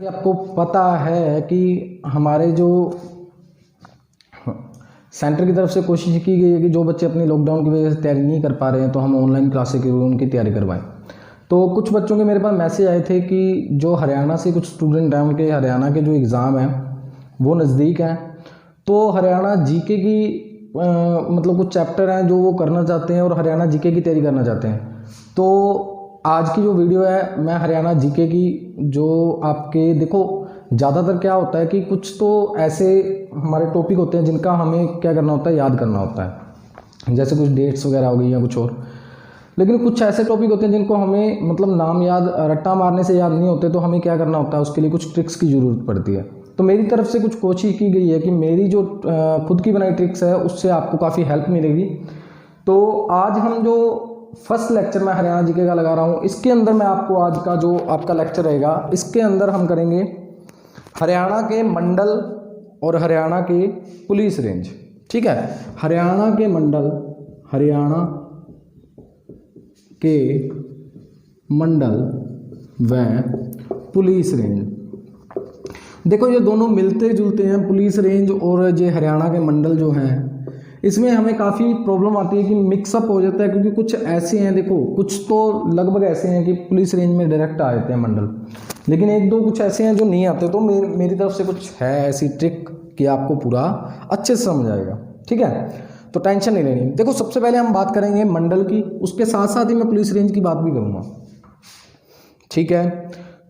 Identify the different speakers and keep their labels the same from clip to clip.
Speaker 1: आपको पता है कि हमारे जो सेंटर की तरफ से कोशिश की गई है कि जो बच्चे अपनी लॉकडाउन की वजह से तैयारी नहीं कर पा रहे हैं तो हम ऑनलाइन क्लासेस के जरिए उनकी तैयारी करवाएं। तो कुछ बच्चों के मेरे पास मैसेज आए थे कि जो हरियाणा से कुछ स्टूडेंट हैं, उनके हरियाणा के जो एग्ज़ाम हैं वो नज़दीक हैं, तो हरियाणा जीके की मतलब कुछ चैप्टर हैं जो वो करना चाहते हैं और हरियाणा जीके की तैयारी करना चाहते हैं। तो आज की जो वीडियो है मैं हरियाणा जीके की जो आपके देखो ज़्यादातर क्या होता है कि कुछ तो ऐसे हमारे टॉपिक होते हैं जिनका हमें क्या करना होता है, याद करना होता है, जैसे कुछ डेट्स वगैरह हो गई या कुछ और। लेकिन कुछ ऐसे टॉपिक होते हैं जिनको हमें मतलब नाम याद रट्टा मारने से याद नहीं होते, तो हमें क्या करना होता है, उसके लिए कुछ ट्रिक्स की ज़रूरत पड़ती है। तो मेरी तरफ से कुछ कोशिश की गई है कि मेरी जो खुद की बनाई ट्रिक्स है उससे आपको काफ़ी हेल्प मिलेगी। तो आज हम जो फर्स्ट लेक्चर मैं हरियाणा जीके का लगा रहा हूँ, इसके अंदर मैं आपको आज का जो आपका लेक्चर रहेगा, इसके अंदर हम करेंगे हरियाणा के मंडल और हरियाणा के पुलिस रेंज। ठीक है, हरियाणा के मंडल, हरियाणा के मंडल व पुलिस रेंज। देखो ये दोनों मिलते जुलते हैं, पुलिस रेंज और ये हरियाणा के मंडल जो हैं, इसमें हमें काफ़ी प्रॉब्लम आती है कि मिक्सअप हो जाता है, क्योंकि कुछ ऐसे हैं, देखो कुछ तो लगभग ऐसे हैं कि पुलिस रेंज में डायरेक्ट आ जाते हैं मंडल, लेकिन एक दो कुछ ऐसे हैं जो नहीं आते। तो मेरी तरफ से कुछ है ऐसी ट्रिक कि आपको पूरा अच्छे से समझ आएगा। ठीक है, तो टेंशन नहीं लेनी। देखो सबसे पहले हम बात करेंगे मंडल की, उसके साथ साथ ही मैं पुलिस रेंज की बात भी करूँगा। ठीक है,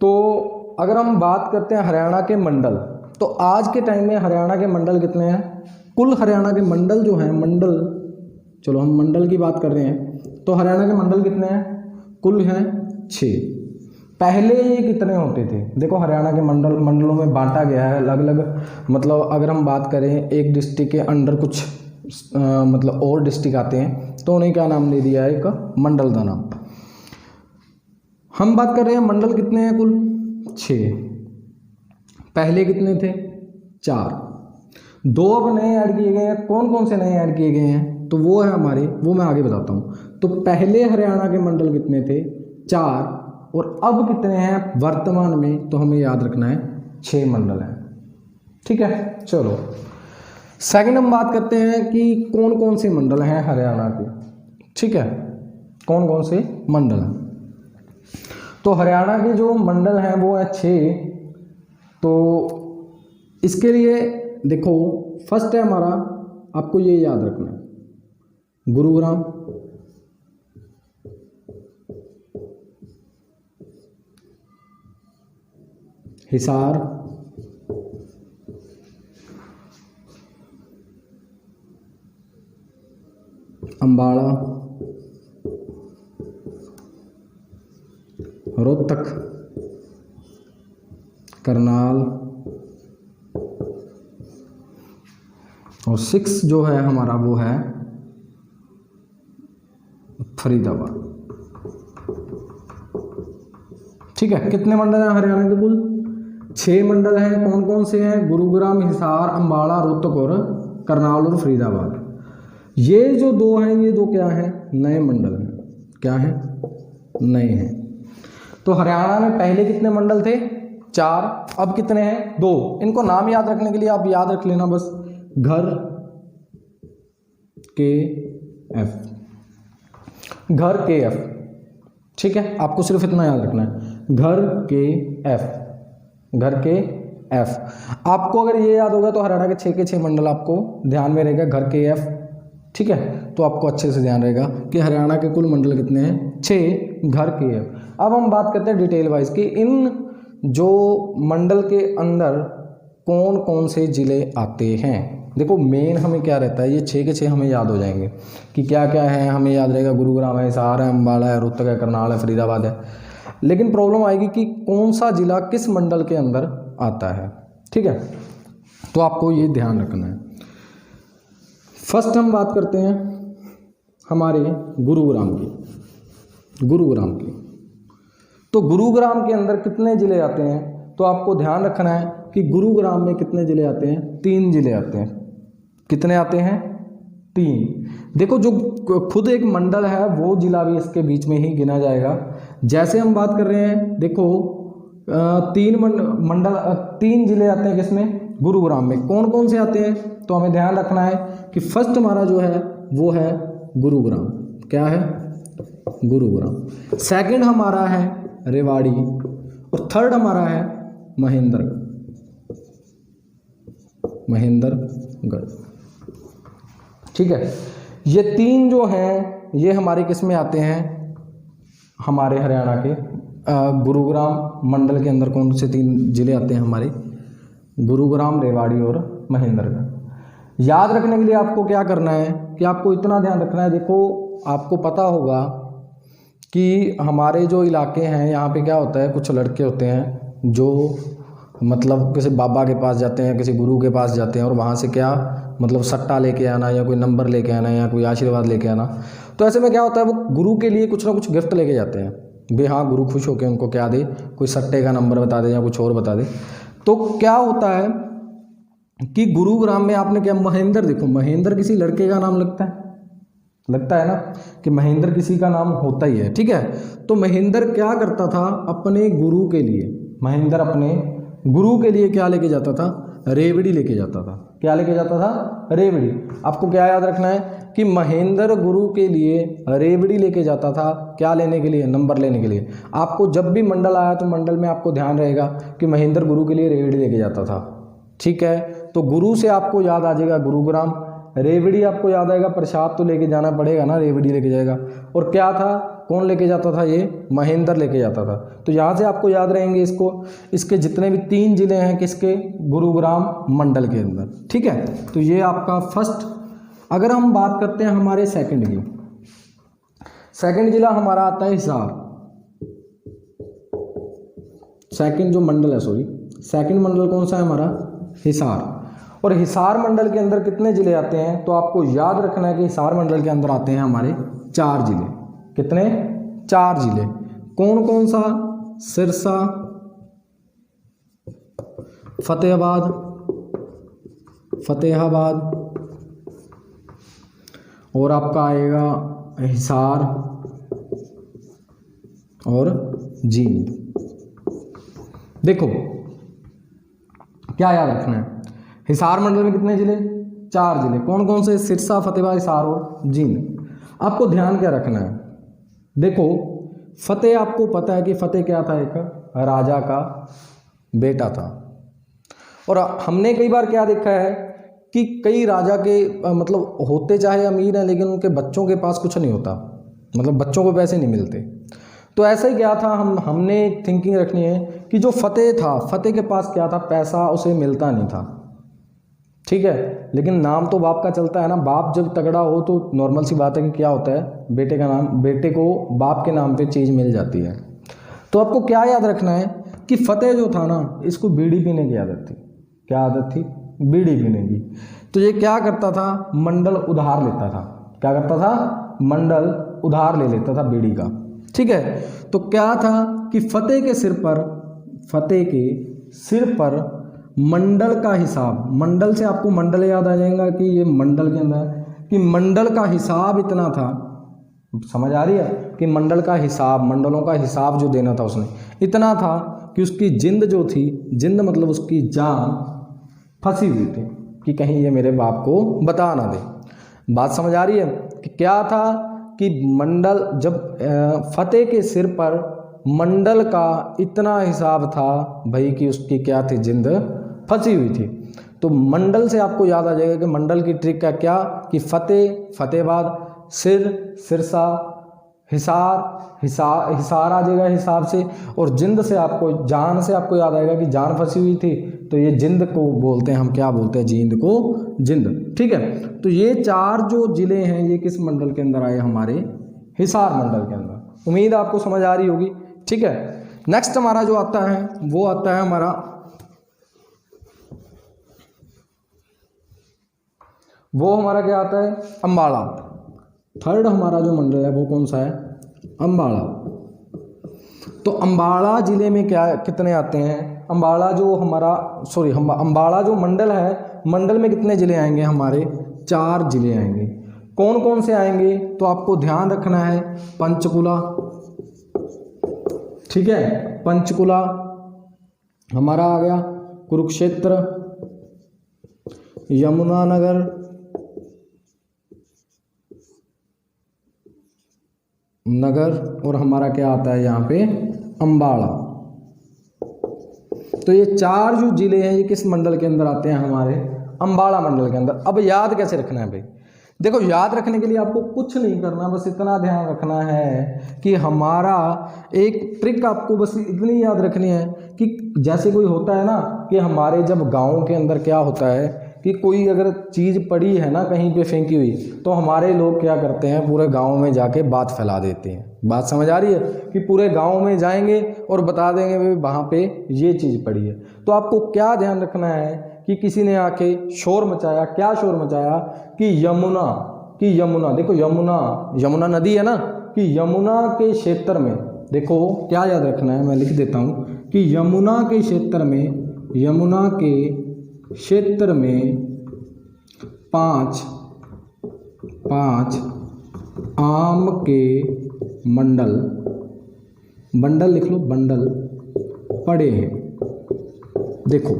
Speaker 1: तो अगर हम बात करते हैं हरियाणा के मंडल, तो आज के टाइम में हरियाणा के मंडल कितने हैं? कुल हरियाणा के मंडल जो हैं, मंडल, चलो हम मंडल की बात कर रहे हैं, तो हरियाणा के मंडल कितने हैं? कुल हैं 6। पहले ये कितने होते थे? देखो हरियाणा के मंडलों में बांटा गया है अलग अलग, मतलब अगर हम बात करें एक डिस्ट्रिक्ट के अंडर कुछ मतलब और डिस्ट्रिक्ट आते हैं, तो उन्हें क्या नाम दे दिया है? एक मंडल का नाम। हम बात कर रहे हैं मंडल कितने हैं? कुल 6। पहले कितने थे? 4। 2 अब नए ऐड किए गए हैं। कौन कौन से नए ऐड किए गए हैं? तो वो है हमारे, वो मैं आगे बताता हूँ। तो पहले हरियाणा के मंडल कितने थे? 4। और अब कितने हैं वर्तमान में? तो हमें याद रखना है 6 मंडल हैं। ठीक है, चलो सेकंड हम बात करते हैं कि कौन कौन से मंडल हैं हरियाणा के। ठीक है, कौन कौन से मंडल हैं? तो हरियाणा के जो मंडल हैं वो है 6। तो इसके लिए देखो फर्स्ट है हमारा, आपको ये याद रखना है, गुरुग्राम, हिसार, अंबाला, रोहतक, करनाल, और 6 जो है हमारा वो है फरीदाबाद। ठीक है, कितने मंडल हैं हरियाणा के? कुल 6 मंडल हैं। कौन कौन से हैं? गुरुग्राम, हिसार, अंबाला, रोहतक और करनाल और फरीदाबाद। ये जो 2 हैं, ये 2 क्या हैं? नए मंडल हैं। क्या हैं? नए हैं। तो हरियाणा में पहले कितने मंडल थे? 4। अब कितने हैं? 2। इनको नाम याद रखने के लिए आप याद रख लेना बस, घर के एफ, घर के एफ। ठीक है, आपको सिर्फ इतना याद रखना है, घर के एफ, घर के एफ। आपको अगर ये याद होगा तो हरियाणा के 6 के 6 मंडल आपको ध्यान में रहेगा, घर के एफ। ठीक है, तो आपको अच्छे से ध्यान रहेगा कि हरियाणा के कुल मंडल कितने हैं? 6, घर के एफ। अब हम बात करते हैं डिटेल वाइज कि इन जो मंडल के अंदर कौन कौन से ज़िले आते हैं। देखो मेन हमें क्या रहता है, ये 6 के 6 हमें याद हो जाएंगे कि क्या क्या है, हमें याद रहेगा गुरुग्राम है, हिसार है, अंबाला है, रोहतक है, करनाल है, फरीदाबाद है। लेकिन प्रॉब्लम आएगी कि कौन सा ज़िला किस मंडल के अंदर आता है। ठीक है, तो आपको ये ध्यान रखना है। फर्स्ट हम बात करते हैं हमारे गुरुग्राम की। गुरुग्राम की, तो गुरुग्राम के अंदर कितने ज़िले आते हैं? तो आपको ध्यान रखना है कि गुरुग्राम में कितने ज़िले आते हैं? 3 ज़िले आते हैं। कितने आते हैं? 3। देखो जो खुद एक मंडल है वो जिला भी इसके बीच में ही गिना जाएगा। जैसे हम बात कर रहे हैं, देखो तीन जिले आते हैं किसमें, गुरुग्राम में। कौन कौन से आते हैं, तो हमें ध्यान रखना है कि फर्स्ट हमारा जो है वो है गुरुग्राम। क्या है, गुरुग्राम। सेकंड हमारा है रेवाड़ी और थर्ड हमारा है महेंद्रगढ़। ठीक है, ये तीन जो हैं ये हमारे किस में आते हैं, हमारे हरियाणा के गुरुग्राम मंडल के अंदर कौन से तीन जिले आते हैं हमारे, गुरुग्राम, रेवाड़ी और महेंद्रगढ़। याद रखने के लिए आपको क्या करना है कि आपको इतना ध्यान रखना है, देखो आपको पता होगा कि हमारे जो इलाके हैं यहाँ पे क्या होता है, कुछ लड़के होते हैं जो मतलब किसी बाबा के पास जाते हैं, किसी गुरु के पास जाते हैं और वहाँ से क्या मतलब सट्टा लेके आना या कोई नंबर लेके आना या कोई आशीर्वाद लेके आना। तो ऐसे में क्या होता है, वो गुरु के लिए कुछ ना कुछ गिफ्ट लेके जाते हैं भाई, हाँ गुरु खुश होकर उनको क्या दे, कोई सट्टे का नंबर बता दे या कुछ और बता दे। तो क्या होता है कि गुरुग्राम में आपने क्या, महेंद्र, देखो महेंद्र किसी लड़के का नाम लगता है ना कि महेंद्र किसी का नाम होता ही है। ठीक है, तो महेंद्र क्या करता था अपने गुरु के लिए, महेंद्र अपने गुरु के लिए क्या लेके जाता था, रेवड़ी लेके जाता था। क्या लेके जाता था, रेवड़ी। आपको क्या याद रखना है कि महेंद्र गुरु के लिए रेवड़ी लेके जाता था, क्या लेने के लिए, नंबर लेने के लिए। आपको जब भी मंडल आया तो मंडल में आपको ध्यान रहेगा कि महेंद्र गुरु के लिए रेवड़ी लेके जाता था। ठीक है, तो गुरु से आपको याद आ जाएगा गुरुग्राम, रेवड़ी आपको याद आएगा, प्रसाद तो लेके जाना पड़ेगा ना, रेवड़ी लेके जाएगा। और क्या था, कौन लेके जाता था, ये महेंद्र लेके जाता था। तो यहाँ से आपको याद रहेंगे इसको, इसके जितने भी तीन जिले हैं किसके, गुरुग्राम मंडल के अंदर। ठीक है, तो ये आपका फर्स्ट। अगर हम बात करते हैं हमारे सेकंड की, सेकंड जिला हमारा आता है हिसार। सेकंड जो मंडल है, सेकंड मंडल कौन सा है हमारा, हिसार। और हिसार मंडल के अंदर कितने जिले आते हैं, तो आपको याद रखना है कि हिसार मंडल के अंदर आते हैं हमारे 4 जिले। कितने, 4 जिले। कौन कौन सा, सिरसा, फतेहाबाद और आपका आएगा हिसार और जींद। देखो क्या याद रखना है, हिसार मंडल में कितने जिले, 4 जिले। कौन कौन से, सिरसा, फतेहाबाद, हिसार और जींद। आपको ध्यान क्या रखना है, देखो फतेह, आपको पता है कि फतेह क्या था, एक राजा का बेटा था। और हमने कई बार क्या देखा है कि कई राजा के मतलब होते चाहे अमीर हैं लेकिन उनके बच्चों के पास कुछ नहीं होता, मतलब बच्चों को पैसे नहीं मिलते। तो ऐसा ही क्या था, हमने एक थिंकिंग रखनी है कि जो फतेह था, फतेह के पास क्या था, पैसा उसे मिलता नहीं था। ठीक है, लेकिन नाम तो बाप का चलता है ना, बाप जब तगड़ा हो तो नॉर्मल सी बात है कि क्या होता है, बेटे का नाम, बेटे को बाप के नाम पे चीज़ मिल जाती है। तो आपको क्या याद रखना है कि फतेह जो था ना, इसको बीड़ी पीने की आदत थी। क्या आदत थी, बीड़ी पीने की। तो ये क्या करता था, मंडल उधार लेता था। क्या करता था, मंडल उधार ले लेता था बीड़ी का। ठीक है, तो क्या था कि फतेह के सिर पर मंडल का हिसाब, मंडल से आपको मंडल याद आ जाएगा कि ये मंडल के अंदर, कि मंडल का हिसाब इतना था, समझ आ रही है, कि मंडल का हिसाब, मंडलों का हिसाब जो देना था उसने, इतना था कि उसकी जिंद जो थी, जिंद मतलब उसकी जान फंसी हुई थी कि कहीं ये मेरे बाप को बता ना दे। बात समझ आ रही है कि क्या था कि मंडल, जब फतेह के सिर पर मंडल का इतना हिसाब था भाई कि उसकी क्या थी, जिंद फंसी हुई थी। तो मंडल से आपको याद आ जाएगा कि मंडल की ट्रिक का क्या, कि फतेहाबाद, सिरसा, हिसार आ जाएगा हिसाब से, और जिंद से आपको, जान से आपको याद आएगा कि जान फंसी हुई थी। तो ये जिंद को बोलते हैं हम, क्या बोलते हैं, जींद को जिंद। ठीक है, तो ये 4 जो जिले हैं ये किस मंडल के अंदर आए, हमारे हिसार मंडल के अंदर। उम्मीद आपको समझ आ रही होगी। ठीक है, नेक्स्ट हमारा जो आता है वो आता है हमारा, वो हमारा क्या आता है, अम्बाड़ा। थर्ड हमारा जो मंडल है वो कौन सा है, अम्बाड़ा। तो अम्बाड़ा जिले में क्या, कितने आते हैं, अम्बाड़ा जो हमारा, अम्बाड़ा जो मंडल है, मंडल में कितने जिले आएंगे हमारे, 4 जिले आएंगे। कौन कौन से आएंगे, तो आपको ध्यान रखना है, पंचकुला, ठीक है, पंचकुला, हमारा आ गया कुरुक्षेत्र, यमुनानगर, और हमारा क्या आता है यहाँ पे अम्बाड़ा। तो ये 4 जो जिले हैं ये किस मंडल के अंदर आते हैं, हमारे अम्बाड़ा मंडल के अंदर। अब याद कैसे रखना है भाई, देखो याद रखने के लिए आपको कुछ नहीं करना, बस इतना ध्यान रखना है कि हमारा एक ट्रिक आपको बस इतनी याद रखनी है कि जैसे कोई होता है ना कि हमारे जब गाँव के अंदर क्या होता है कि कोई अगर चीज़ पड़ी है ना कहीं पे फेंकी हुई, तो हमारे लोग क्या करते हैं पूरे गांव में जाके बात फैला देते हैं। बात समझ आ रही है कि पूरे गांव में जाएंगे और बता देंगे भाई वहाँ पे ये चीज़ पड़ी है। तो आपको क्या ध्यान रखना है कि किसी ने आके शोर मचाया, क्या शोर मचाया कि यमुना देखो यमुना नदी है ना, कि यमुना के क्षेत्र में, देखो क्या याद रखना है मैं लिख देता हूँ कि यमुना के क्षेत्र में 5 आम के बंडल लिख लो, बंडल पड़े हैं। देखो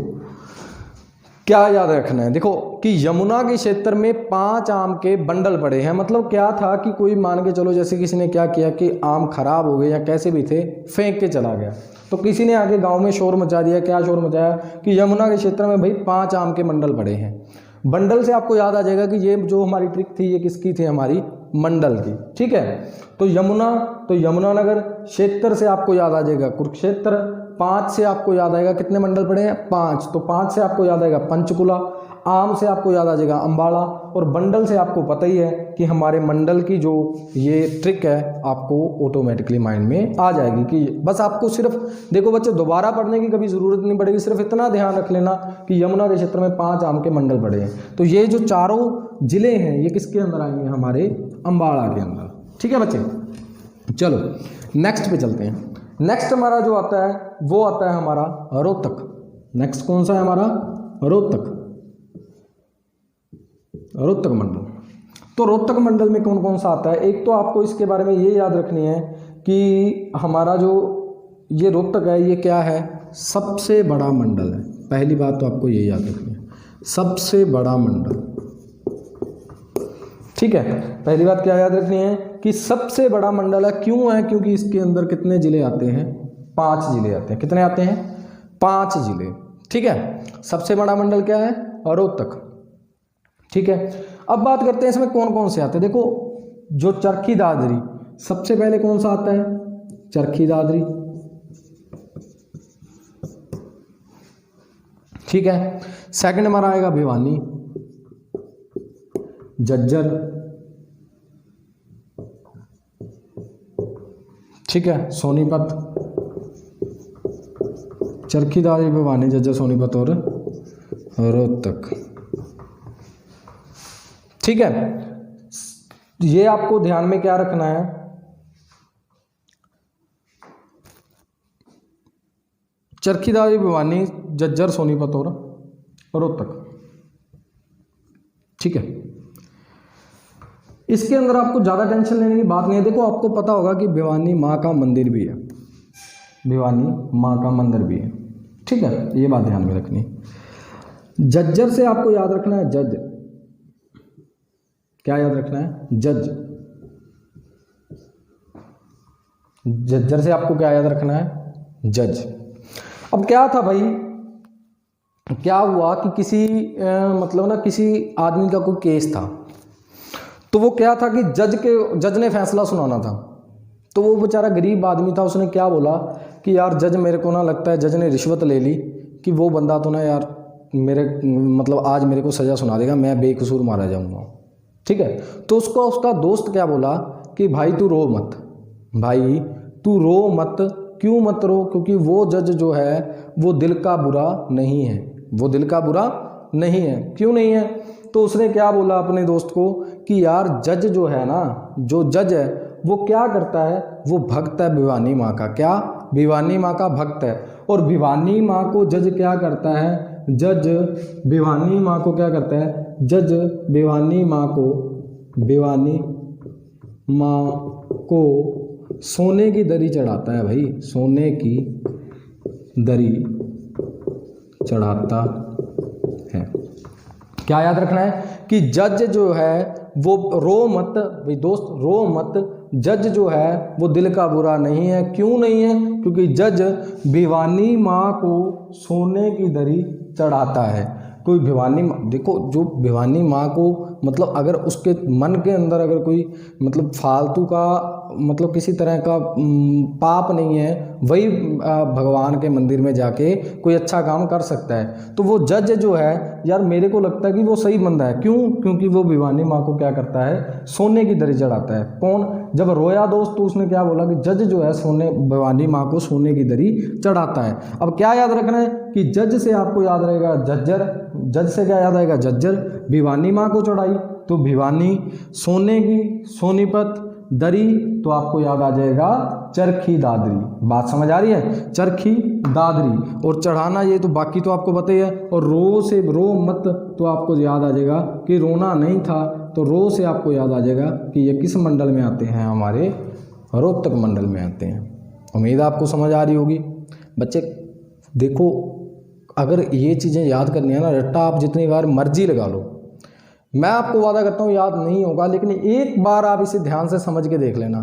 Speaker 1: क्या याद रखना है, देखो कि यमुना के क्षेत्र में 5 आम के बंडल पड़े हैं। मतलब क्या था कि कोई मान के चलो जैसे किसी ने क्या किया कि आम खराब हो गए या कैसे भी थे, फेंक के चला गया, तो किसी ने आके गांव में शोर मचा दिया। क्या शोर मचाया कि यमुना के क्षेत्र में भाई 5 आम के बंडल पड़े हैं। बंडल से आपको याद आ जाएगा कि ये जो हमारी ट्रिक थी ये किसकी थी, हमारी मंडल की। ठीक है, तो यमुनानगर, क्षेत्र से आपको याद आ जाएगा कुरुक्षेत्र, 5 से आपको याद आएगा कितने मंडल पड़े हैं 5, तो 5 से आपको याद आएगा पंचकुला, आम से आपको याद आ जाएगा अम्बाड़ा, और बंडल से आपको पता ही है कि हमारे मंडल की जो ये ट्रिक है आपको ऑटोमेटिकली माइंड में आ जाएगी। कि बस आपको सिर्फ देखो बच्चे दोबारा पढ़ने की कभी ज़रूरत नहीं पड़ेगी, सिर्फ इतना ध्यान रख लेना कि यमुना के क्षेत्र में 5 आम के मंडल पड़े हैं। तो ये जो चारों जिले हैं ये किसके अंदर आएंगे, हमारे अम्बाड़ा के अंदर। ठीक है बच्चे, चलो नेक्स्ट पे चलते हैं। नेक्स्ट हमारा जो आता है वो आता है हमारा रोहतक। नेक्स्ट कौन सा है हमारा, रोहतक मंडल। तो रोहतक मंडल में कौन कौन सा आता है, एक तो आपको इसके बारे में ये याद रखनी है कि हमारा जो ये रोहतक है ये क्या है, सबसे बड़ा मंडल है। पहली बात तो आपको ये याद रखनी है, सबसे बड़ा मंडल। ठीक है, पहली बात क्या याद रखनी है कि सबसे बड़ा मंडल है। क्यों है, क्योंकि इसके अंदर कितने जिले आते हैं, 5 जिले आते हैं। कितने आते हैं, 5 जिले। ठीक है, सबसे बड़ा मंडल क्या है, रोहतक। ठीक है, अब बात करते हैं इसमें कौन कौन से आते हैं। देखो जो चरखी दादरी, सबसे पहले कौन सा आता है, चरखी दादरी। ठीक है, सेकंड हमारा आएगा भिवानी, झज्जर। ठीक है, सोनीपत, चरखी दादरी, भिवानी, झज्जर, सोनीपत और रोहतक। ठीक है, ये आपको ध्यान में क्या रखना है, चरखी दादरी, भिवानी, झज्जर, सोनीपत और रोहतक। ठीक है, इसके अंदर आपको ज़्यादा टेंशन लेने की बात नहीं है। देखो आपको पता होगा कि भिवानी माँ का मंदिर भी है, भिवानी माँ का मंदिर भी है। ठीक है, ये बात ध्यान में रखनी। झज्जर से आपको याद रखना है जज। क्या याद रखना है, जज। झज्जर से आपको क्या याद रखना है, जज। अब क्या था भाई, क्या हुआ कि किसी मतलब ना किसी आदमी का कोई केस था, तो वो क्या था कि जज ने फैसला सुनाना था। तो वो बेचारा गरीब आदमी था, उसने क्या बोला कि यार जज मेरे को ना लगता है, जज ने रिश्वत ले ली कि वो बंदा तो ना यार मेरे मतलब आज मेरे को सज़ा सुना देगा, मैं बेकसूर मारा जाऊंगा। ठीक है, तो उसका दोस्त क्या बोला कि भाई तू रो मत, भाई तू रो मत। क्यों मत रो, क्योंकि वो जज जो है वो दिल का बुरा नहीं है, वो दिल का बुरा नहीं है। क्यों नहीं है, तो उसने क्या बोला अपने दोस्त को कि यार जज जो है ना, जो जज है वो क्या करता है, वो भक्त है भिवानी माँ का। क्या, भिवानी माँ का भक्त है। और भिवानी माँ को जज क्या करता है, जज भिवानी माँ को क्या करता है, जज भिवानी माँ को सोने की दरी चढ़ाता है भाई, सोने की दरी चढ़ाता है। क्या याद रखना है कि जज जो है वो रो मत भाई दोस्त, रो मत। जज जो है वो दिल का बुरा नहीं है। क्यों नहीं है? क्योंकि जज भिवानी माँ को सोने की दरी चढ़ाता है। कोई भिवानी देखो, जो भिवानी माँ को मतलब अगर उसके मन के अंदर अगर कोई मतलब फालतू का मतलब किसी तरह का पाप नहीं है, वही भगवान के मंदिर में जाके कोई अच्छा काम कर सकता है। तो वो जज जो है यार, मेरे को लगता है कि वो सही बंदा है। क्यों? क्योंकि वो भिवानी माँ को क्या करता है? सोने की दरी चढ़ाता है। कौन? जब रोया दोस्त तो उसने क्या बोला कि जज जो है भिवानी माँ को सोने की दरी चढ़ाता है। अब क्या याद रखना है कि जज से आपको याद रहेगा झज्जर। जज से क्या याद आएगा? झज्जर। भिवानी माँ को चढ़ाई तो भिवानी, सोने की सोनीपत, दरी तो आपको याद आ जाएगा चरखी दादरी। बात समझ आ रही है? चरखी दादरी। और चढ़ाना ये तो बाकी तो आपको पता ही है। और रो से रो मत तो आपको याद आ जाएगा कि रोना नहीं था। तो रो से आपको याद आ जाएगा कि ये किस मंडल में आते हैं? हमारे रोहतक मंडल में आते हैं। उम्मीद आपको समझ आ रही होगी बच्चे। देखो, अगर ये चीज़ें याद करनी है ना, रट्टा आप जितनी बार मर्जी लगा लो, मैं आपको वादा करता हूँ याद नहीं होगा, लेकिन एक बार आप इसे ध्यान से समझ के देख लेना।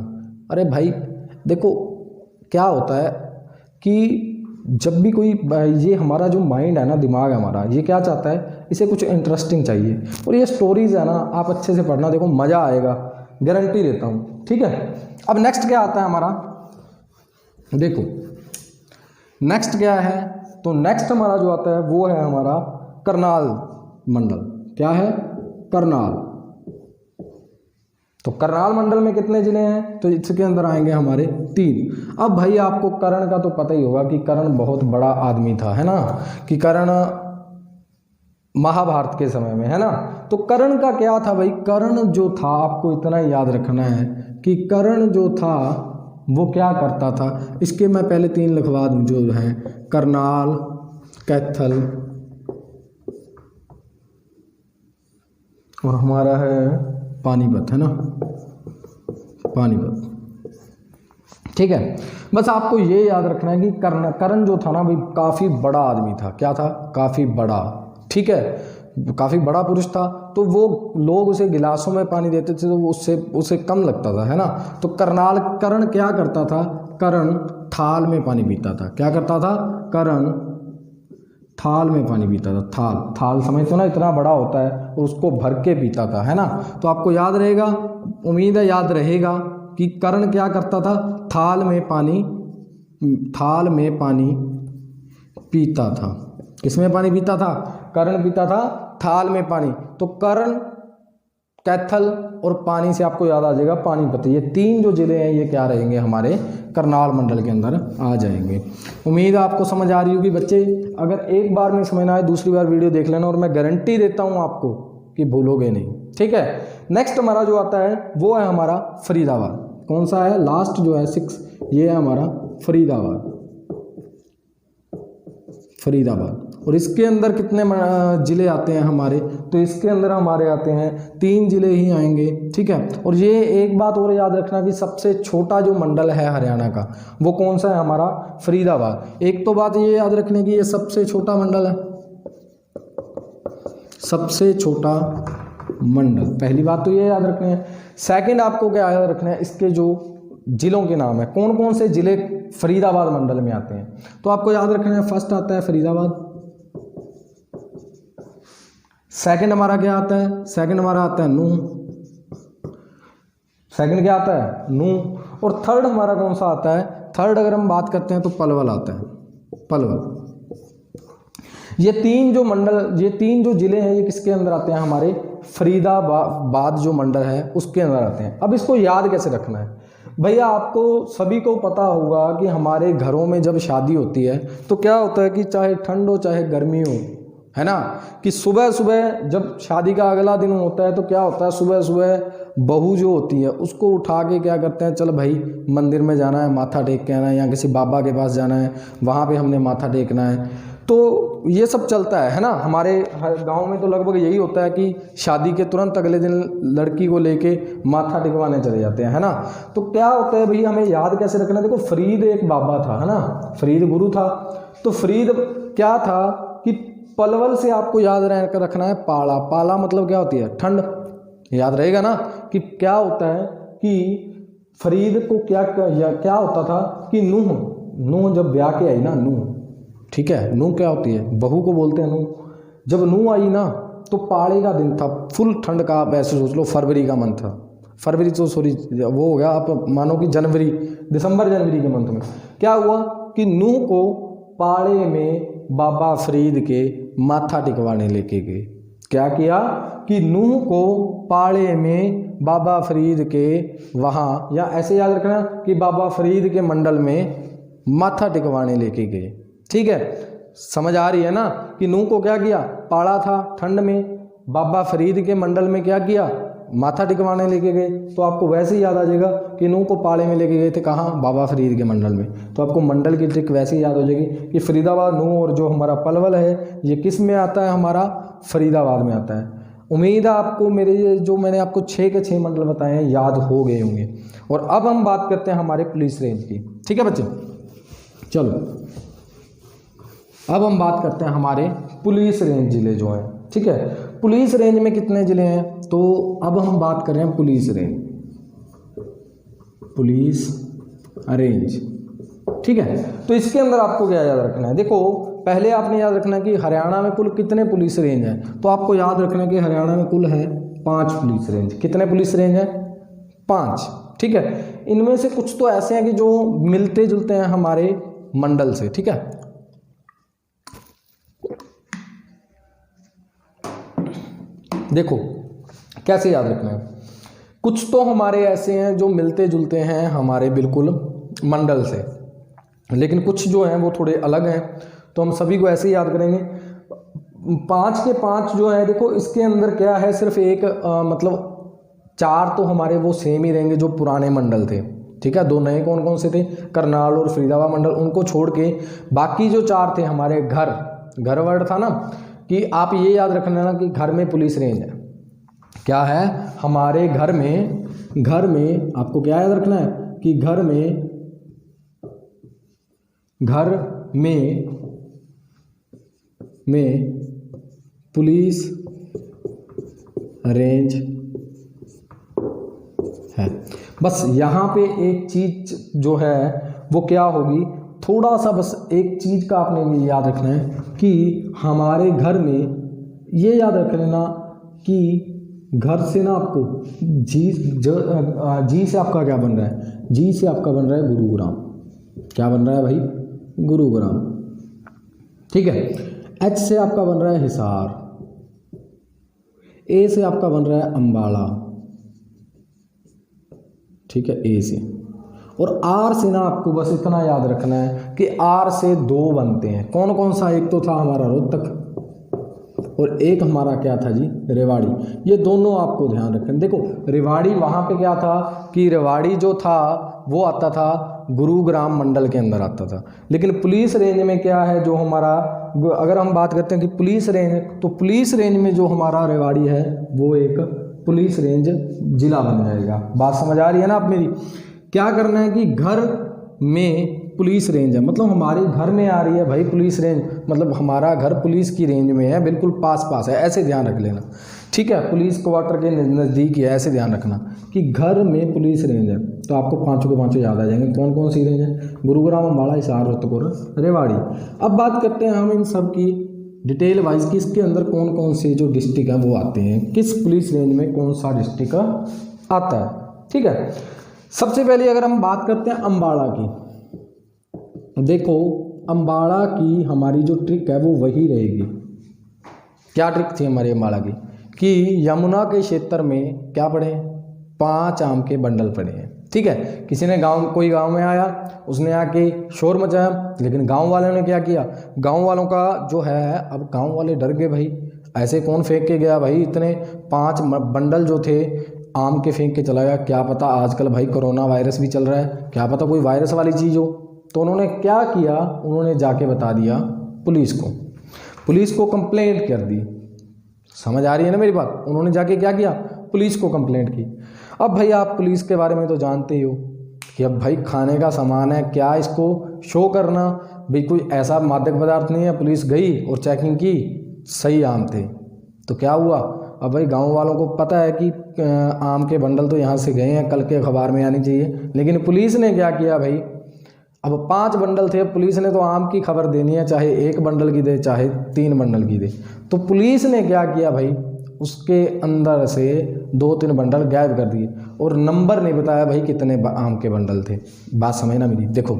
Speaker 1: अरे भाई देखो, क्या होता है कि जब भी कोई ये हमारा जो माइंड है ना, दिमाग हमारा, ये क्या चाहता है? इसे कुछ इंटरेस्टिंग चाहिए। और ये स्टोरीज है ना, आप अच्छे से पढ़ना, देखो मज़ा आएगा, गारंटी देता हूँ। ठीक है, अब नेक्स्ट क्या आता है हमारा? देखो नेक्स्ट क्या है? तो नेक्स्ट हमारा जो आता है वो है हमारा करनाल मंडल। क्या है? करनाल। तो करनाल मंडल में कितने जिले हैं? तो इसके अंदर आएंगे हमारे 3। अब भाई आपको कर्ण का तो पता ही होगा कि कर्ण बहुत बड़ा आदमी था, है ना, कि कर्ण महाभारत के समय में, है ना। तो कर्ण का क्या था भाई? कर्ण जो था, आपको इतना याद रखना है कि कर्ण जो था वो क्या करता था। इसके मैं पहले 3 लिखवा दूँ जो है, करनाल, कैथल और हमारा है पानीपत, है ना, पानीपत। ठीक है, बस आपको ये याद रखना है कि कर्ण जो था ना भाई, काफ़ी बड़ा आदमी था। क्या था? काफ़ी बड़ा। ठीक है, काफ़ी बड़ा पुरुष था। तो वो लोग उसे गिलासों में पानी देते थे तो उसे कम लगता था, है ना। तो कर्ण क्या करता था? कर्ण थाल में पानी पीता था। क्या करता था? कर्ण थाल में पानी पीता था। थाल समझते हो ना, इतना बड़ा होता है और उसको भर के पीता था, है ना। तो आपको याद रहेगा, उम्मीद है याद रहेगा कि कर्ण क्या करता था? थाल में पानी पीता था। किसमें पानी पीता था? कर्ण पीता था थाल में पानी। तो कर्ण, कैथल और पानी से आपको याद आ जाएगा पानीपत। ये 3 जो जिले हैं ये क्या रहेंगे? हमारे करनाल मंडल के अंदर आ जाएंगे। उम्मीद आपको समझ आ रही होगी बच्चे। अगर एक बार में समझ ना आए, दूसरी बार वीडियो देख लेना, और मैं गारंटी देता हूँ आपको कि भूलोगे नहीं। ठीक है, नेक्स्ट हमारा जो आता है वो है हमारा फरीदाबाद। कौन सा है? लास्ट जो है 6, ये है हमारा फरीदाबाद। और इसके अंदर कितने ज़िले आते हैं हमारे? तो इसके अंदर हमारे आते हैं 3 ज़िले ही आएंगे। ठीक है, और ये एक बात और याद रखना कि सबसे छोटा जो मंडल है हरियाणा का, वो कौन सा है? हमारा फरीदाबाद। एक तो बात ये याद रखने की, ये सबसे छोटा मंडल है, सबसे छोटा मंडल। पहली बात तो ये याद रखनी है। सेकंड आपको क्या याद रखना है? इसके जो जिलों के नाम है, कौन कौन से जिले फरीदाबाद मंडल में आते हैं। तो आपको याद रखना है, फर्स्ट आता है फरीदाबाद। सेकंड हमारा क्या आता है? सेकंड हमारा आता है नूंह। सेकंड क्या आता है? नूंह। और थर्ड हमारा कौन सा आता है? थर्ड अगर हम बात करते हैं तो पलवल आता है, पलवल। ये 3 जो मंडल, ये 3 जो जिले हैं, ये किसके अंदर आते हैं? हमारे फरीदाबाद जो मंडल है उसके अंदर आते हैं। अब इसको याद कैसे रखना है भैया? आपको सभी को पता होगा कि हमारे घरों में जब शादी होती है तो क्या होता है कि चाहे ठंड हो चाहे गर्मी हो, है ना, कि सुबह सुबह जब शादी का अगला दिन होता है तो क्या होता है, सुबह सुबह बहू जो होती है उसको उठा के क्या करते हैं, चल भाई मंदिर में जाना है, माथा टेक के आना है, या किसी बाबा के पास जाना है, वहाँ पे हमने माथा टेकना है। तो ये सब चलता है ना। हमारे गांव में तो लगभग यही होता है कि शादी के तुरंत अगले दिन लड़की को लेके माथा टिकवाने चले जाते हैं, है ना। तो क्या होता है भाई, हमें याद कैसे रखना है? देखो फरीद एक बाबा था, है ना, फरीद गुरु था। तो फरीद क्या था कि पलवल से आपको याद रखना है पाला। पाला मतलब क्या होती है? ठंड। याद रहेगा ना कि क्या होता है कि फरीद को क्या होता था कि नूह जब ब्याह के आई ना, नूह, ठीक है, नूह क्या होती है? बहू को बोलते हैं नूह। जब नूह आई ना तो पाले का दिन था, फुल ठंड का। आप ऐसे सोच लो फरवरी का मंथ था, फरवरी तो सॉरी वो हो गया, आप मानो कि जनवरी, दिसंबर जनवरी के मंथ में क्या हुआ कि नूह को पाड़े में बाबा फरीद के माथा टिकवाने लेके गए। क्या किया कि नूह को पाड़े में बाबा फरीद के वहाँ, या ऐसे याद रखना कि बाबा फरीद के मंडल में माथा टिकवाने लेके गए। ठीक है, समझ आ रही है ना कि नूह को क्या किया? पाड़ा था ठंड में, बाबा फरीद के मंडल में क्या किया? माथा टिकवाने लेके गए। तो आपको वैसे ही याद आ जाएगा कि नूह को पाड़े में लेके गए थे, कहाँ? बाबा फरीद के मंडल में। तो आपको मंडल की ट्रिक वैसे ही याद हो जाएगी कि फरीदाबाद, नूह और जो हमारा पलवल है ये किस में आता है? हमारा फरीदाबाद में आता है। उम्मीद है आपको मेरे ये जो मैंने आपको 6 के 6 मंडल बताए हैं याद हो गए होंगे। और अब हम बात करते हैं हमारे पुलिस रेंज की। ठीक है बच्चे, चलो अब हम बात करते हैं हमारे पुलिस रेंज जिले जो हैं। ठीक है, पुलिस रेंज में कितने जिले हैं? तो अब हम बात कर रहे हैं पुलिस रेंज। ठीक है, तो इसके अंदर आपको क्या याद रखना है? देखो पहले आपने याद रखना है कि हरियाणा में कुल कितने पुलिस रेंज हैं। तो आपको याद रखना है कि हरियाणा में कुल है 5 पुलिस रेंज। कितने पुलिस रेंज हैं? 5। ठीक है, इनमें से कुछ तो ऐसे हैं कि जो मिलते जुलते हैं हमारे मंडल से। ठीक है, देखो कैसे याद रखना है। कुछ तो हमारे ऐसे हैं जो मिलते जुलते हैं हमारे बिल्कुल मंडल से, लेकिन कुछ जो हैं वो थोड़े अलग हैं। तो हम सभी को ऐसे ही याद करेंगे। 5 के 5 जो है, देखो इसके अंदर क्या है, सिर्फ एक मतलब 4 तो हमारे वो सेम ही रहेंगे जो पुराने मंडल थे। ठीक है, 2 नए कौन कौन से थे? करनाल और फरीदाबाद मंडल। उनको छोड़ के बाकी जो 4 थे हमारे घर वर्ड था ना, कि आप ये याद रखना ना कि घर में पुलिस रेंज है। क्या है? हमारे घर में आपको क्या याद रखना है कि घर में पुलिस रेंज है। बस यहाँ पे एक चीज जो है वो क्या होगी, थोड़ा सा बस एक चीज का आपने भी याद रखना है कि हमारे घर में ये याद रख लेना कि घर से ना आपको जी से आपका क्या बन रहा है? जी से आपका बन रहा है गुरुग्राम। क्या बन रहा है भाई? गुरुग्राम। ठीक है, एच से आपका बन रहा है हिसार, ए से आपका बन रहा है अंबाला। ठीक है, ए से। और आर से ना आपको बस इतना याद रखना है कि आर से 2 बनते हैं। कौन कौन सा? एक तो था हमारा रोहतक और एक हमारा क्या था जी? रेवाड़ी। ये दोनों आपको ध्यान रखें। देखो रेवाड़ी वहाँ पे क्या था कि रेवाड़ी जो था वो आता था गुरुग्राम मंडल के अंदर आता था। लेकिन पुलिस रेंज में क्या है जो हमारा, अगर हम बात करते हैं कि पुलिस रेंज, तो पुलिस रेंज में जो हमारा रेवाड़ी है वो एक पुलिस रेंज जिला बन जाएगा। बात समझ आ रही है ना आप मेरी? क्या करना है कि घर में पुलिस रेंज है, मतलब हमारे घर में आ रही है भाई पुलिस रेंज, मतलब हमारा घर पुलिस की रेंज में है, बिल्कुल पास है, ऐसे ध्यान रख लेना। ठीक है, पुलिस क्वार्टर के नज़दीक है, ऐसे ध्यान रखना कि घर में पुलिस रेंज है। तो आपको 5 के 5 याद आ जाएंगे। कौन कौन सी रेंज है? गुरुग्राम, अम्बाला, हिसार, रोहतक और रेवाड़ी। अब बात करते हैं हम इन सब की डिटेल वाइज कि इसके अंदर कौन कौन से जो डिस्ट्रिक्ट हैं वो आते हैं, किस पुलिस रेंज में कौन सा डिस्ट्रिक्ट आता है। ठीक है, सबसे पहले अगर हम बात करते हैं अम्बाड़ा की, देखो अम्बाड़ा की हमारी जो ट्रिक है वो वही रहेगी। क्या ट्रिक थी हमारी अम्बाड़ा की कि यमुना के क्षेत्र में क्या पड़े? 5 आम के बंडल पड़े हैं। ठीक है, किसी ने कोई गांव में आया, उसने आके शोर मचाया, लेकिन गांव वालों ने क्या किया? गांव वालों का जो है, अब गांव वाले डर गए भाई, ऐसे कौन फेंक के गया भाई? इतने 5 बंडल जो थे आम के फेंक के चला गया। क्या पता आजकल भाई कोरोना वायरस भी चल रहा है, क्या पता कोई वायरस वाली चीज़ हो। तो उन्होंने क्या किया? उन्होंने जाके बता दिया पुलिस को कंप्लेंट कर दी। समझ आ रही है ना मेरी बात? उन्होंने जाके क्या किया? पुलिस को कंप्लेंट की। अब भाई आप पुलिस के बारे में तो जानते ही हो कि अब भाई खाने का सामान है, क्या इसको शो करना, भाई कोई ऐसा मादक पदार्थ नहीं है, पुलिस गई और चेकिंग की, सही आम थे। तो क्या हुआ, अब भाई गांव वालों को पता है कि आम के बंडल तो यहाँ से गए हैं, कल के अखबार में आनी चाहिए, लेकिन पुलिस ने क्या किया भाई, अब 5 बंडल थे, पुलिस ने तो आम की खबर देनी है, चाहे 1 बंडल की दे चाहे 3 बंडल की दे। तो पुलिस ने क्या किया भाई, उसके अंदर से 2-3 बंडल गायब कर दिए और नंबर नहीं बताया भाई कितने आम के बंडल थे। बात समझना मेरी, देखो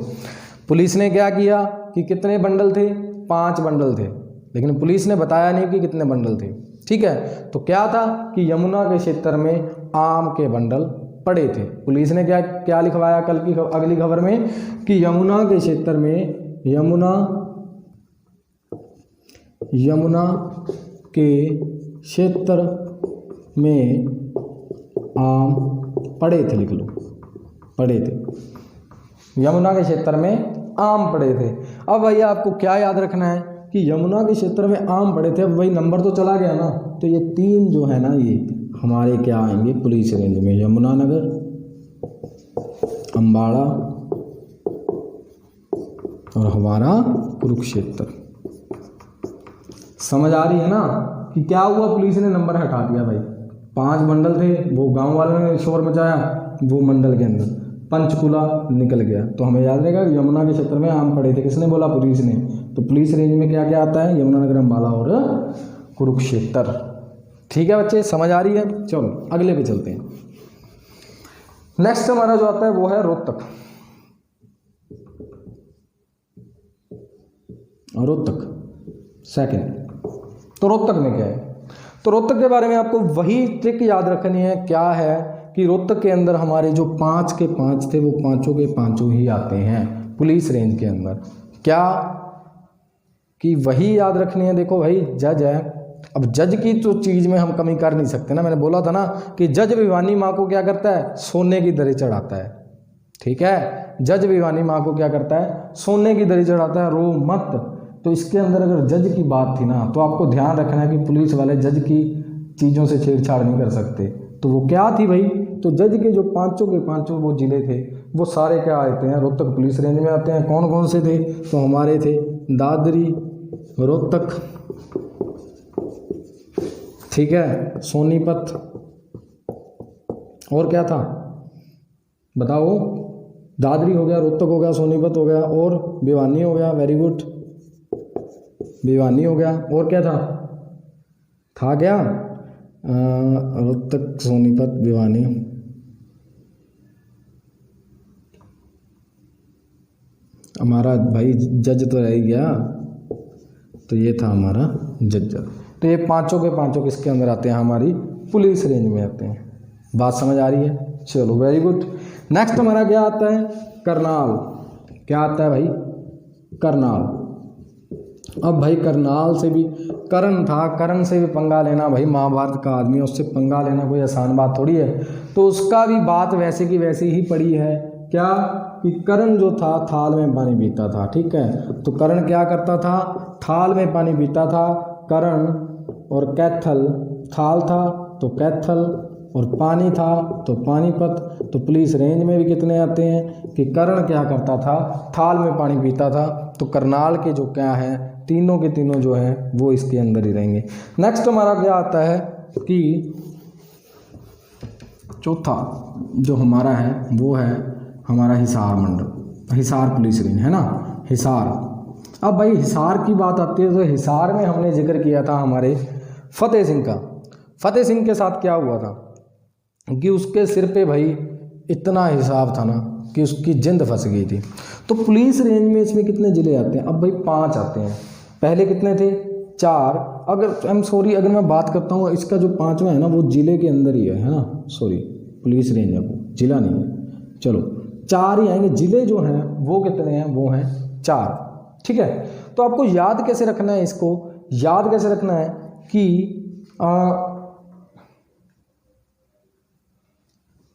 Speaker 1: पुलिस ने क्या किया कि कितने बंडल थे, 5 बंडल थे, लेकिन पुलिस ने बताया नहीं कि कितने बंडल थे। ठीक है, तो क्या था कि यमुना के क्षेत्र में आम के बंडल पड़े थे। पुलिस ने क्या क्या लिखवाया कल की अगली खबर में कि यमुना के क्षेत्र में, यमुना के क्षेत्र में आम पड़े थे, लिख लो पड़े थे, यमुना के क्षेत्र में आम पड़े थे। अब भैया आपको क्या याद रखना है कि यमुना के क्षेत्र में आम पड़े थे। अब वही नंबर तो चला गया ना, तो ये 3 जो है ना, ये हमारे क्या आएंगे पुलिस रेंज में, यमुनानगर, अम्बाड़ा और हमारा कुरुक्षेत्र। समझ आ रही है ना कि क्या हुआ, पुलिस ने नंबर हटा दिया भाई, 5 बंडल थे, वो गांव वालों ने शोर मचाया, वो मंडल के अंदर पंचकुला निकल गया। तो हमें याद रहेगा यमुना के क्षेत्र में आम पड़े थे, किसने बोला, पुलिस ने। तो पुलिस रेंज में क्या क्या आता है, यमुनानगर, अम्बाला और कुरुक्षेत्र। ठीक है बच्चे, समझ आ रही है। चलो अगले पे चलते हैं। नेक्स्ट हमारा जो आता है वो है रोहतक। सेकंड। तो रोहतक में क्या है, तो रोहतक के बारे में आपको वही ट्रिक याद रखनी है। क्या है कि रोहतक के अंदर हमारे जो 5 के 5 थे, वो 5 के 5 ही आते हैं पुलिस रेंज के अंदर। क्या कि वही याद रखनी है। देखो भाई जज है, अब जज की तो चीज़ में हम कमी कर नहीं सकते ना। मैंने बोला था ना कि जज भिवानी माँ को क्या करता है, सोने की दरी चढ़ाता है। ठीक है, जज भिवानी माँ को क्या करता है, सोने की दरी चढ़ाता है, रो मत। तो इसके अंदर अगर जज की बात थी ना, तो आपको ध्यान रखना है कि पुलिस वाले जज की चीज़ों से छेड़छाड़ नहीं कर सकते। तो वो क्या थी भाई, तो जज के जो 5 के 5 वो जिले थे, वो सारे क्या आते हैं, रोहतक पुलिस रेंज में आते हैं। कौन कौन से थे, तो हमारे थे दादरी, रोहतक, ठीक है, सोनीपत, और क्या था बताओ, दादरी हो गया, रोहतक हो गया, सोनीपत हो गया और भिवानी हो गया। वेरी गुड, भिवानी हो गया। और क्या था क्या, रोहतक, सोनीपत, भिवानी, हमारा भाई जज तो रह गया, तो ये था हमारा जज। तो ये 5 के 5 किसके अंदर आते हैं, हमारी पुलिस रेंज में आते हैं। बात समझ आ रही है, चलो वेरी गुड। नेक्स्ट हमारा क्या आता है, करनाल। क्या आता है भाई, करनाल। अब भाई करनाल से भी, करण था, करण से भी पंगा लेना भाई, महाभारत का आदमी, उससे पंगा लेना कोई आसान बात थोड़ी है। तो उसका भी बात वैसे की वैसी ही पड़ी है। क्या कि करण जो था थाल में पानी पीता था। ठीक है, तो करण क्या करता था, थाल में पानी पीता था। करण और कैथल, थाल था तो कैथल और पानी था तो पानीपत। तो पुलिस रेंज में भी कितने आते हैं कि करण क्या करता था, थाल में पानी पीता था। तो करनाल के जो क्या हैं, तीनों के तीनों जो हैं वो इसके अंदर ही रहेंगे। नेक्स्ट हमारा क्या आता है कि चौथा जो हमारा है वो है हमारा हिसार मंडल, हिसार पुलिस रेंज है ना, हिसार। अब भाई हिसार की बात आती है तो हिसार में हमने जिक्र किया था हमारे फतेह सिंह का। फतेह सिंह के साथ क्या हुआ था कि उसके सिर पे भाई इतना हिसाब था ना कि उसकी जिंद फंस गई थी। तो पुलिस रेंज में इसमें कितने ज़िले आते हैं, अब भाई 5 आते हैं। पहले कितने थे, 4। अगर अगर मैं बात करता हूँ इसका जो 5वां है ना, वो ज़िले के अंदर ही है ना, सॉरी पुलिस रेंज है वो, ज़िला नहीं है। चलो 4 ही आएंगे, ज़िले जो हैं वो कितने हैं, वो हैं 4। ठीक है, तो आपको याद कैसे रखना है, इसको याद कैसे रखना है कि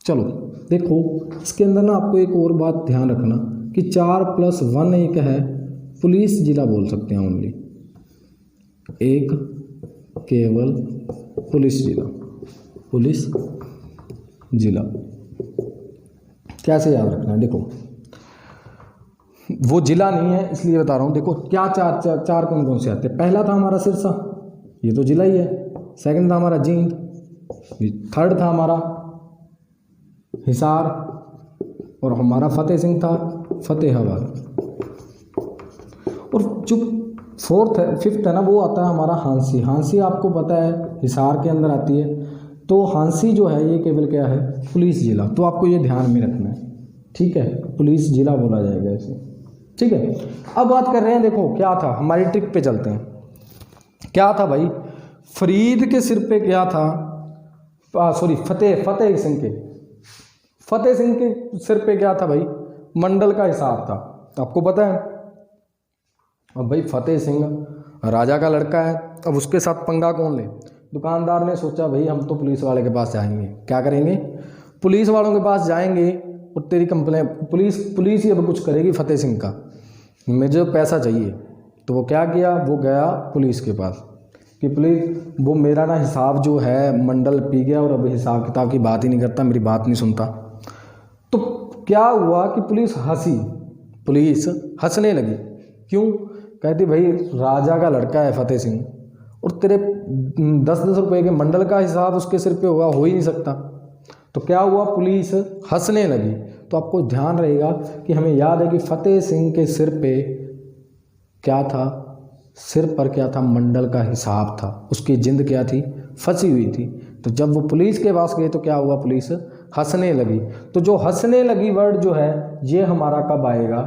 Speaker 1: चलो देखो इसके अंदर ना आपको एक और बात ध्यान रखना कि 4 + 1 एक है, पुलिस जिला बोल सकते हैं ओनली, एक केवल पुलिस जिला, पुलिस जिला। कैसे याद रखना है, देखो वो जिला नहीं है इसलिए बता रहा हूँ। देखो क्या चार कौन कौन से आते हैं। पहला था हमारा सिरसा, ये तो जिला ही है। सेकंड था हमारा जींद, थर्ड था हमारा हिसार, और हमारा फतेह सिंह था फतेहाबाद। और जो फोर्थ है फिफ्थ है ना, वो आता है हमारा हांसी। हांसी आपको पता है हिसार के अंदर आती है। तो हांसी जो है ये केवल क्या है, पुलिस जिला। तो आपको ये ध्यान में रखना है, ठीक है, पुलिस जिला बोला जाएगा इसे, ठीक है। अब बात कर रहे हैं, देखो क्या था, हमारी ट्रिक पे चलते हैं। क्या था भाई, फरीद के सिर पे क्या था, सॉरी फतेह सिंह के सिर पे क्या था भाई, मंडल का हिसाब था, आपको पता है। अब भाई फतेह सिंह राजा का लड़का है, अब उसके साथ पंगा कौन ले। दुकानदार ने सोचा भाई हम तो पुलिस वाले के पास जाएंगे, क्या करेंगे, पुलिस वालों के पास जाएंगे और तेरी कंप्लेन, पुलिस ही अब कुछ करेगी फतेह सिंह का, मुझे पैसा चाहिए। तो वो क्या किया, वो गया पुलिस के पास कि पुलिस वो मेरा ना हिसाब जो है मंडल पी गया और अब हिसाब किताब की बात ही नहीं करता, मेरी बात नहीं सुनता। तो क्या हुआ कि पुलिस हंसने लगी। क्यों, कहती भाई राजा का लड़का है फतेह सिंह और तेरे 10-10 रुपए के मंडल का हिसाब उसके सिर पे होगा, हो ही नहीं सकता। तो क्या हुआ, पुलिस हंसने लगी। तो आपको ध्यान रहेगा कि हमें याद है कि फतेह सिंह के सिर पे क्या था, सिर पर क्या था, मंडल का हिसाब था, उसकी जिंद क्या थी, फंसी हुई थी। तो जब वो पुलिस के पास गए तो क्या हुआ, पुलिस हंसने लगी। तो जो हंसने लगी वर्ड जो है ये हमारा कब आएगा,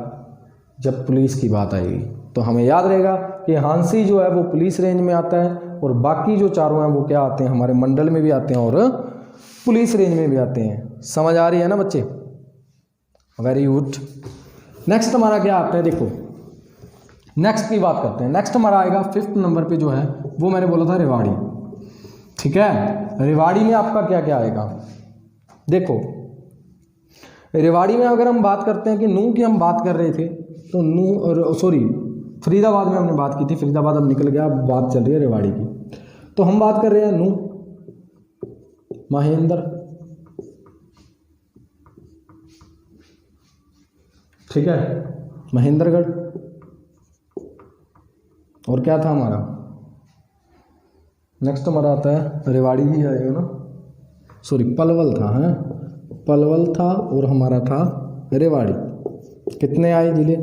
Speaker 1: जब पुलिस की बात आएगी। तो हमें याद रहेगा कि हांसी जो है वो पुलिस रेंज में आता है और बाकी जो चारों हैं वो क्या आते हैं, हमारे मंडल में भी आते हैं और पुलिस रेंज में भी आते हैं। समझ आ रही है ना बच्चे, वेरी गुड। नेक्स्ट हमारा क्या आता है, देखो नेक्स्ट की बात करते हैं। नेक्स्ट हमारा आएगा 5th नंबर पे जो है वो मैंने बोला था रेवाड़ी, ठीक है। रेवाड़ी में आपका क्या क्या आएगा, देखो रेवाड़ी में अगर हम बात करते हैं कि नूह की हम बात कर रहे थे, तो नूह और सॉरी फरीदाबाद में हमने बात की थी, फरीदाबाद अब निकल गया, अब बात चल रही है रेवाड़ी की। तो हम बात कर रहे हैं नूह, महेंद्र, ठीक है, महेंद्रगढ़, और क्या था हमारा नेक्स्ट हमारा आता है रेवाड़ी ही आएगा ना, सॉरी पलवल था, है पलवल था और हमारा था रेवाड़ी। कितने आए जिले,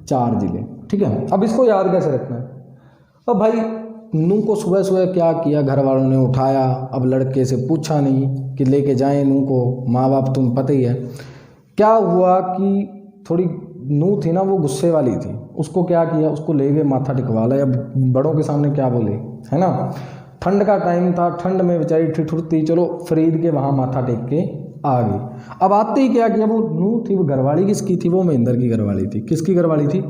Speaker 1: 4 जिले, ठीक है। अब इसको याद कैसे रखना है, अब भाई नूह को सुबह सुबह क्या किया, घर वालों ने उठाया, अब लड़के से पूछा नहीं कि लेके जाएं नूह को, माँ बाप तुम पता ही है। क्या हुआ कि थोड़ी नूह थी ना वो गुस्से वाली थी, उसको क्या किया, उसको ले गए माथा टिकवा लिया। अब बड़ों के सामने क्या बोले, है ना, ठंड का टाइम था, ठंड में बेचारी ठिठुरती, चलो फरीद के वहाँ माथा टेक के आ गई। अब आते ही क्या किया, वो नूह थी, वो घरवाली किसकी थी, वो महेंद्र की घरवाली थी। किसकी घरवाली थी,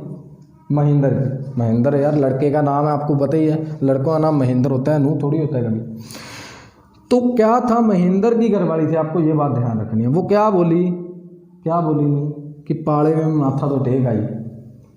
Speaker 1: महेंद्र की। महेंद्र यार लड़के का नाम है, आपको पता ही है, लड़कों का नाम महेंद्र होता है, नूह थोड़ी होता है कभी। तो क्या था, महेंद्र की घरवाली थी, आपको ये बात ध्यान रखनी है। वो क्या बोली नूह कि पाड़े में माथा तो टेक आई,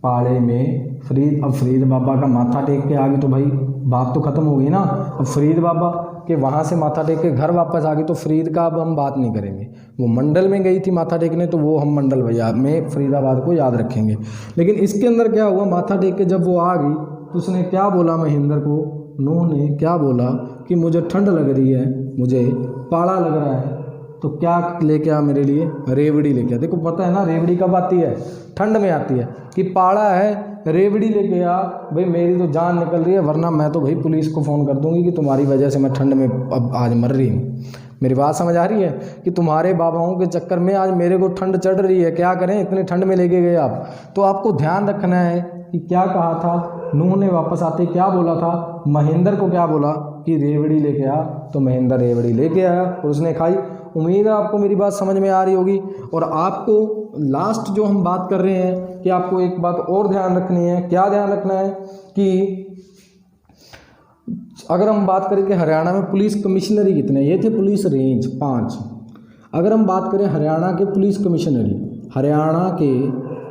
Speaker 1: पाड़े में फरीद, अब फरीद बाबा का माथा टेक के आ गई तो भाई बात तो खत्म हो गई ना। अब फरीद बाबा के वहाँ से माथा टेक के घर वापस आ गई तो फरीद का अब हम बात नहीं करेंगे। वो मंडल में गई थी माथा टेकने, तो वो हम मंडल भैया में फरीदाबाद को याद रखेंगे। लेकिन इसके अंदर क्या हुआ, माथा टेक के जब वो आ गई तो उसने क्या बोला, महेंद्र को नूह ने क्या बोला कि मुझे ठंड लग रही है, मुझे पाला लग रहा है, तो क्या लेके आ मेरे लिए, रेवड़ी लेके आ। देखो पता है ना रेवड़ी कब आती है, ठंड में आती है, कि पाड़ा है रेवड़ी लेके आ, भाई मेरी तो जान निकल रही है, वरना मैं तो भाई पुलिस को फ़ोन कर दूंगी कि तुम्हारी वजह से मैं ठंड में अब आज मर रही हूँ। मेरी बात समझ आ रही है, कि तुम्हारे बाबाओं के चक्कर में आज मेरे को ठंड चढ़ रही है, क्या करें, इतने ठंड में लेके गए आप। तो आपको ध्यान रखना है कि क्या कहा था नूह ने, वापस आते क्या बोला था, महेंद्र को क्या बोला कि रेवड़ी लेके आ, तो महेंद्र रेवड़ी लेके आया और उसने खाई। उम्मीद है आपको मेरी बात समझ में आ रही होगी। और आपको लास्ट जो हम बात कर रहे हैं कि आपको एक बात और ध्यान रखनी है, क्या ध्यान रखना है कि अगर हम बात करें कि हरियाणा में पुलिस कमिश्नरी कितने, ये थे पुलिस रेंज 5। अगर हम बात करें हरियाणा के पुलिस कमिश्नरी, हरियाणा के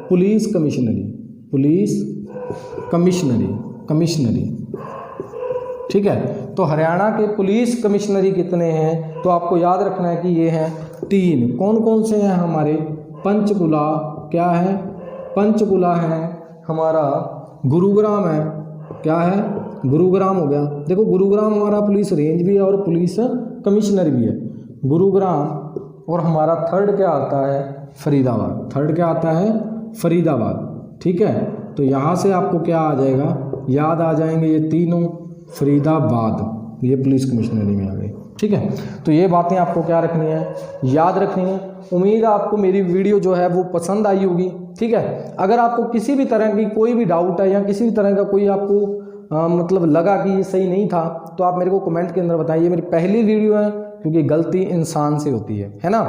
Speaker 1: पुलिस कमिश्नरी, ठीक है, तो हरियाणा के पुलिस कमिश्नरी कितने हैं, तो आपको याद रखना है कि ये हैं 3। कौन कौन से हैं हमारे, पंचकुला क्या है, पंचकुला है, हमारा गुरुग्राम है, क्या है, गुरुग्राम हो गया। देखो गुरुग्राम हमारा पुलिस रेंज भी है और पुलिस कमिश्नर भी है, गुरुग्राम। और हमारा थर्ड क्या आता है, फरीदाबाद। थर्ड क्या आता है, फरीदाबाद। ठीक है, तो यहाँ से आपको क्या आ जाएगा, याद आ जाएंगे ये तीनों, फरीदाबाद, ये पुलिस कमिश्नरी में आ गए। ठीक है, तो ये बातें आपको क्या रखनी है, याद रखनी है। उम्मीद है आपको मेरी वीडियो जो है वो पसंद आई होगी। ठीक है, अगर आपको किसी भी तरह की कोई भी डाउट है या किसी भी तरह का कोई आपको मतलब लगा कि ये सही नहीं था, तो आप मेरे को कमेंट के अंदर बताइए। मेरी पहली वीडियो है, क्योंकि गलती इंसान से होती है ना।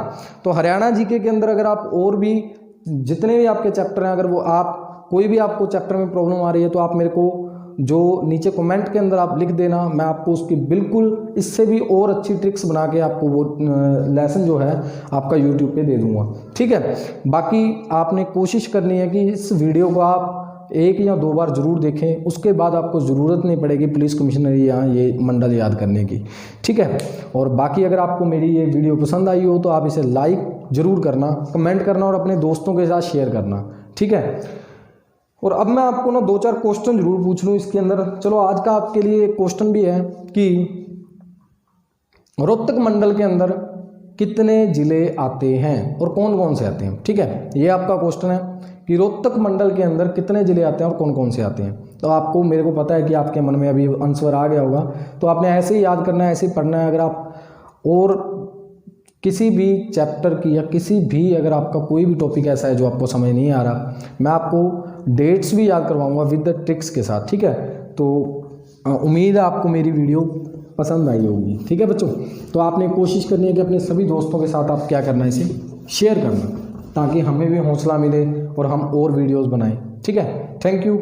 Speaker 1: तो हरियाणा जीके के अंदर अगर आप और भी जितने भी आपके चैप्टर हैं, अगर वो आप कोई भी आपको चैप्टर में प्रॉब्लम आ रही है, तो आप मेरे को जो नीचे कमेंट के अंदर आप लिख देना, मैं आपको उसकी बिल्कुल इससे भी और अच्छी ट्रिक्स बना के आपको वो लेसन जो है आपका यूट्यूब पे दे दूंगा। ठीक है, बाकी आपने कोशिश करनी है कि इस वीडियो को आप 1 या 2 बार जरूर देखें, उसके बाद आपको ज़रूरत नहीं पड़ेगी पुलिस कमिश्नरी या ये मंडल याद करने की। ठीक है, और बाकी अगर आपको मेरी ये वीडियो पसंद आई हो तो आप इसे लाइक ज़रूर करना, कमेंट करना और अपने दोस्तों के साथ शेयर करना। ठीक है, और अब मैं आपको ना 2-4 क्वेश्चन जरूर पूछ लूँ इसके अंदर। चलो आज का आपके लिए एक क्वेश्चन भी है कि रोहतक मंडल के अंदर कितने जिले आते हैं और कौन कौन से आते हैं। ठीक है, ये आपका क्वेश्चन है कि रोहतक मंडल के अंदर कितने जिले आते हैं और कौन कौन से आते हैं। तो आपको, मेरे को पता है कि आपके मन में अभी आंसर आ गया होगा, तो आपने ऐसे ही याद करना है, ऐसे ही पढ़ना है। अगर आप और किसी भी चैप्टर की या किसी भी अगर आपका कोई भी टॉपिक ऐसा है जो आपको समझ नहीं आ रहा, मैं आपको डेट्स भी याद करवाऊंगा विद द ट्रिक्स के साथ। ठीक है, तो उम्मीद है आपको मेरी वीडियो पसंद आई होगी। ठीक है बच्चों, तो आपने कोशिश करनी है कि अपने सभी दोस्तों के साथ आप क्या करना है, इसे शेयर करना, ताकि हमें भी हौसला मिले और हम और वीडियोस बनाएं। ठीक है, थैंक यू।